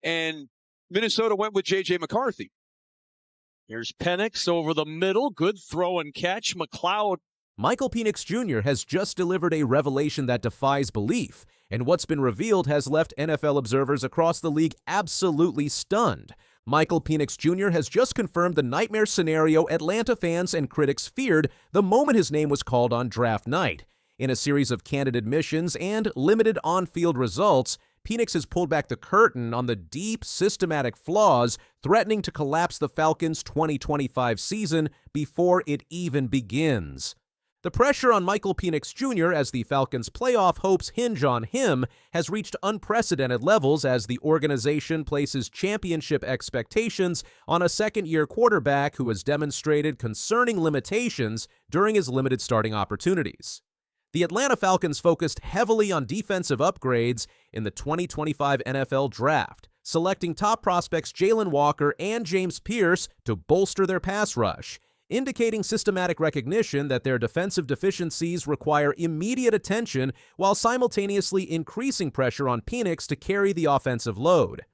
and Minnesota went with J.J. McCarthy. Here's Penix over the middle. Good throw and catch. McLeod. Michael Penix Jr. has just delivered a revelation that defies belief, and what's been revealed has left NFL observers across the league absolutely stunned. Michael Penix Jr. has just confirmed the nightmare scenario Atlanta fans and critics feared the moment his name was called on draft night. In a series of candid admissions and limited on-field results, Penix has pulled back the curtain on the deep, systematic flaws threatening to collapse the Falcons' 2025 season before it even begins. The pressure on Michael Penix Jr. as the Falcons' playoff hopes hinge on him has reached unprecedented levels as the organization places championship expectations on a second-year quarterback who has demonstrated concerning limitations during his limited starting opportunities. The Atlanta Falcons focused heavily on defensive upgrades in the 2025 NFL Draft, selecting top prospects Jalen Walker and James Pierce to bolster their pass rush, indicating systematic recognition that their defensive deficiencies require immediate attention while simultaneously increasing pressure on Penix to carry the offensive load.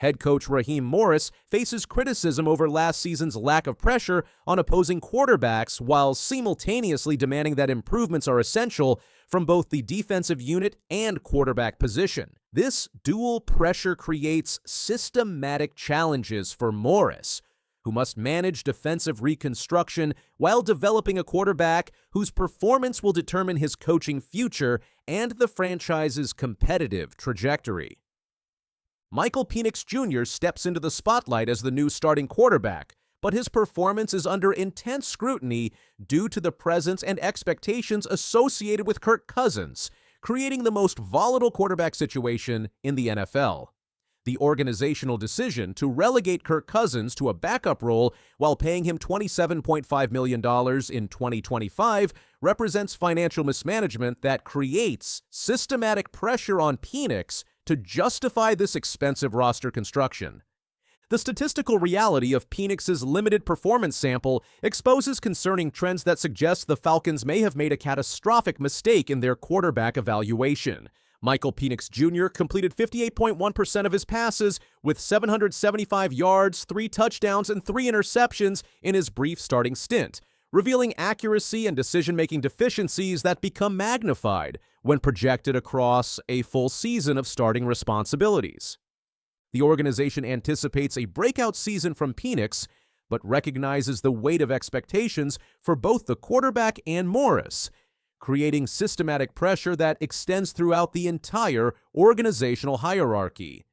Head coach Raheem Morris faces criticism over last season's lack of pressure on opposing quarterbacks while simultaneously demanding that improvements are essential from both the defensive unit and quarterback position. This dual pressure creates systematic challenges for Morris, who must manage defensive reconstruction while developing a quarterback whose performance will determine his coaching future and the franchise's competitive trajectory. Michael Penix Jr. steps into the spotlight as the new starting quarterback, but his performance is under intense scrutiny due to the presence and expectations associated with Kirk Cousins, creating the most volatile quarterback situation in the NFL. The organizational decision to relegate Kirk Cousins to a backup role while paying him $27.5 million in 2025 represents financial mismanagement that creates systematic pressure on Penix to justify this expensive roster construction. The statistical reality of Penix's limited performance sample exposes concerning trends that suggest the Falcons may have made a catastrophic mistake in their quarterback evaluation. Michael Penix Jr. completed 58.1% of his passes with 775 yards, 3 touchdowns, and 3 interceptions in his brief starting stint, revealing accuracy and decision-making deficiencies that become magnified when projected across a full season of starting responsibilities. The organization anticipates a breakout season from Penix, but recognizes the weight of expectations for both the quarterback and Morris, creating systematic pressure that extends throughout the entire organizational hierarchy.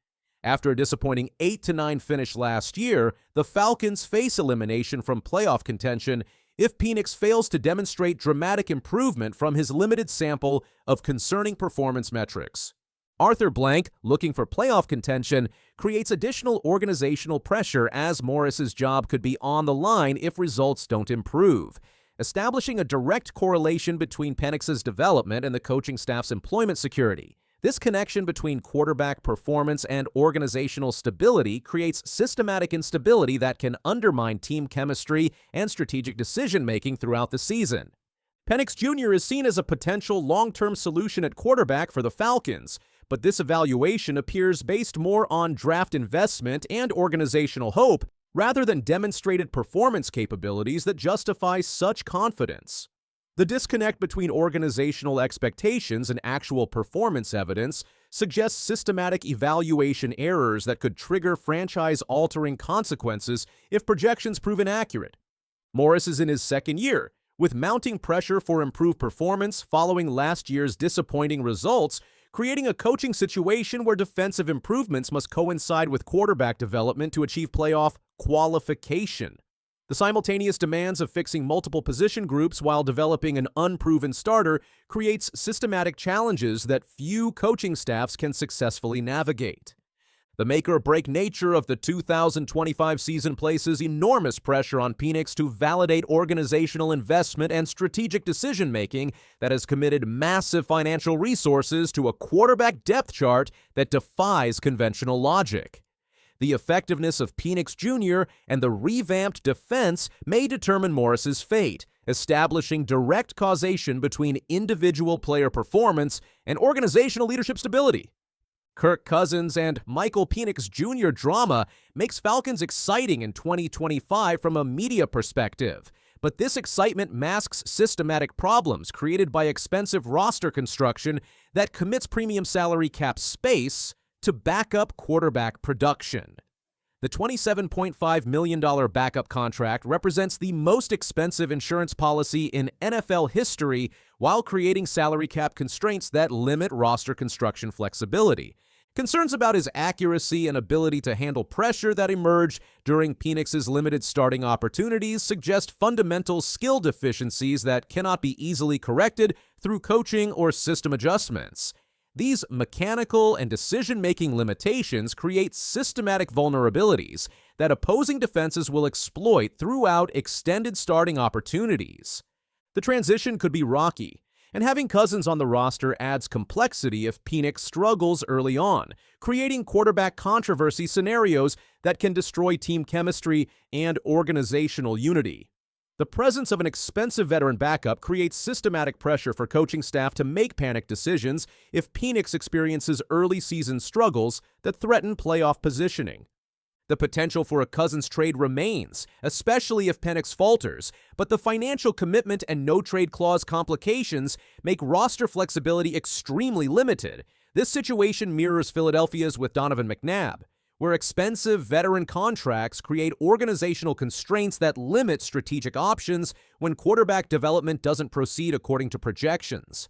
After a disappointing 8-9 finish last year, the Falcons face elimination from playoff contention if Penix fails to demonstrate dramatic improvement from his limited sample of concerning performance metrics. Arthur Blank, looking for playoff contention, creates additional organizational pressure as Morris's job could be on the line if results don't improve, establishing a direct correlation between Penix's development and the coaching staff's employment security. This connection between quarterback performance and organizational stability creates systematic instability that can undermine team chemistry and strategic decision-making throughout the season. Penix Jr. is seen as a potential long-term solution at quarterback for the Falcons, but this evaluation appears based more on draft investment and organizational hope rather than demonstrated performance capabilities that justify such confidence. The disconnect between organizational expectations and actual performance evidence suggests systematic evaluation errors that could trigger franchise-altering consequences if projections prove inaccurate. Morris is in his second year, with mounting pressure for improved performance following last year's disappointing results, creating a coaching situation where defensive improvements must coincide with quarterback development to achieve playoff qualification. The simultaneous demands of fixing multiple position groups while developing an unproven starter creates systematic challenges that few coaching staffs can successfully navigate. The make-or-break nature of the 2025 season places enormous pressure on Penix to validate organizational investment and strategic decision-making that has committed massive financial resources to a quarterback depth chart that defies conventional logic. The effectiveness of Penix Jr. and the revamped defense may determine Morris's fate, establishing direct causation between individual player performance and organizational leadership stability. Kirk Cousins and Michael Penix Jr. drama makes Falcons exciting in 2025 from a media perspective. But this excitement masks systematic problems created by expensive roster construction that commits premium salary cap space to backup quarterback production. The $27.5 million backup contract represents the most expensive insurance policy in NFL history while creating salary cap constraints that limit roster construction flexibility. Concerns about his accuracy and ability to handle pressure that emerge during Penix's limited starting opportunities suggest fundamental skill deficiencies that cannot be easily corrected through coaching or system adjustments. These mechanical and decision-making limitations create systematic vulnerabilities that opposing defenses will exploit throughout extended starting opportunities. The transition could be rocky, and having Cousins on the roster adds complexity if Penix struggles early on, creating quarterback controversy scenarios that can destroy team chemistry and organizational unity. The presence of an expensive veteran backup creates systematic pressure for coaching staff to make panic decisions if Penix experiences early season struggles that threaten playoff positioning. The potential for a Cousins trade remains, especially if Penix falters, but the financial commitment and no-trade clause complications make roster flexibility extremely limited. This situation mirrors Philadelphia's with Donovan McNabb, where expensive veteran contracts create organizational constraints that limit strategic options when quarterback development doesn't proceed according to projections.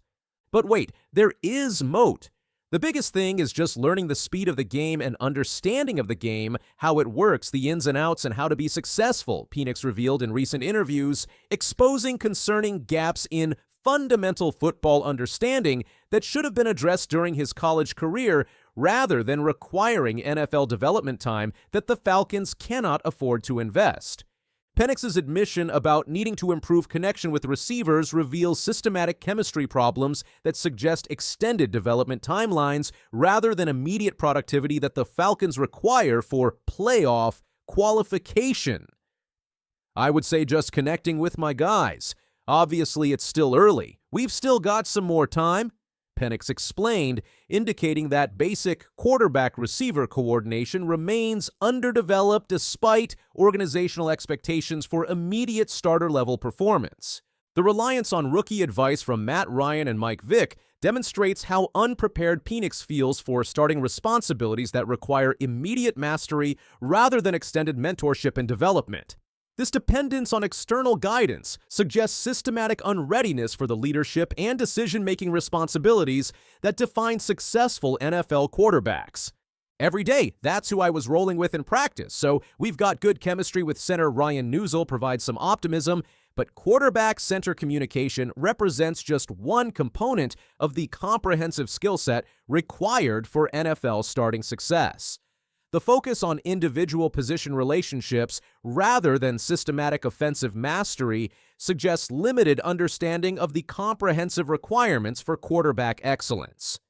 But wait, there is moat. The biggest thing is just learning the speed of the game and understanding of the game, how it works, the ins and outs, and how to be successful, Penix revealed in recent interviews, exposing concerning gaps in fundamental football understanding that should have been addressed during his college career rather than requiring NFL development time that the Falcons cannot afford to invest. Penix's admission about needing to improve connection with receivers reveals systematic chemistry problems that suggest extended development timelines rather than immediate productivity that the Falcons require for playoff qualification. I would say just connecting with my guys. Obviously, it's still early. We've still got some more time, Penix explained, indicating that basic quarterback-receiver coordination remains underdeveloped despite organizational expectations for immediate starter-level performance. The reliance on rookie advice from Matt Ryan and Mike Vick demonstrates how unprepared Penix feels for starting responsibilities that require immediate mastery rather than extended mentorship and development. This dependence on external guidance suggests systematic unreadiness for the leadership and decision-making responsibilities that define successful NFL quarterbacks. Every day, that's who I was rolling with in practice, so we've got good chemistry with center Ryan Newsel provides some optimism, but quarterback-center communication represents just one component of the comprehensive skill set required for NFL starting success. The focus on individual position relationships rather than systematic offensive mastery suggests limited understanding of the comprehensive requirements for quarterback excellence.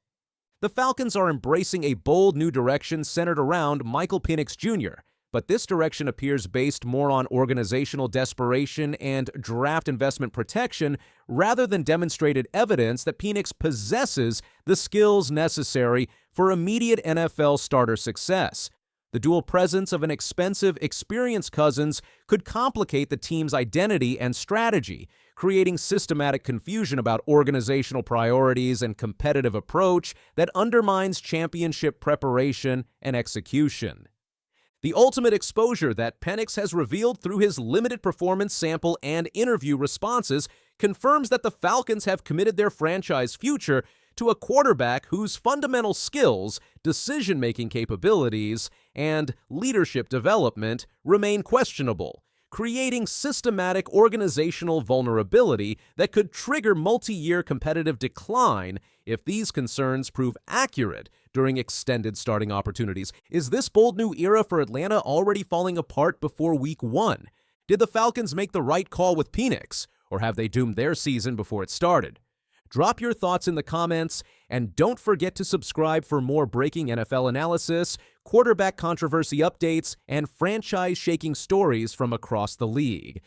The Falcons are embracing a bold new direction centered around Michael Penix Jr., but this direction appears based more on organizational desperation and draft investment protection rather than demonstrated evidence that Penix possesses the skills necessary for immediate NFL starter success. The dual presence of an expensive, experienced Cousins could complicate the team's identity and strategy, creating systematic confusion about organizational priorities and competitive approach that undermines championship preparation and execution. The ultimate exposure that Penix has revealed through his limited performance sample and interview responses confirms that the Falcons have committed their franchise future to a quarterback whose fundamental skills, decision-making capabilities, and leadership development remain questionable, creating systematic organizational vulnerability that could trigger multi-year competitive decline if these concerns prove accurate during extended starting opportunities. Is this bold new era for Atlanta already falling apart before Week 1? Did the Falcons make the right call with Penix, or have they doomed their season before it started? Drop your thoughts in the comments, and don't forget to subscribe for more breaking NFL analysis, quarterback controversy updates, and franchise-shaking stories from across the league.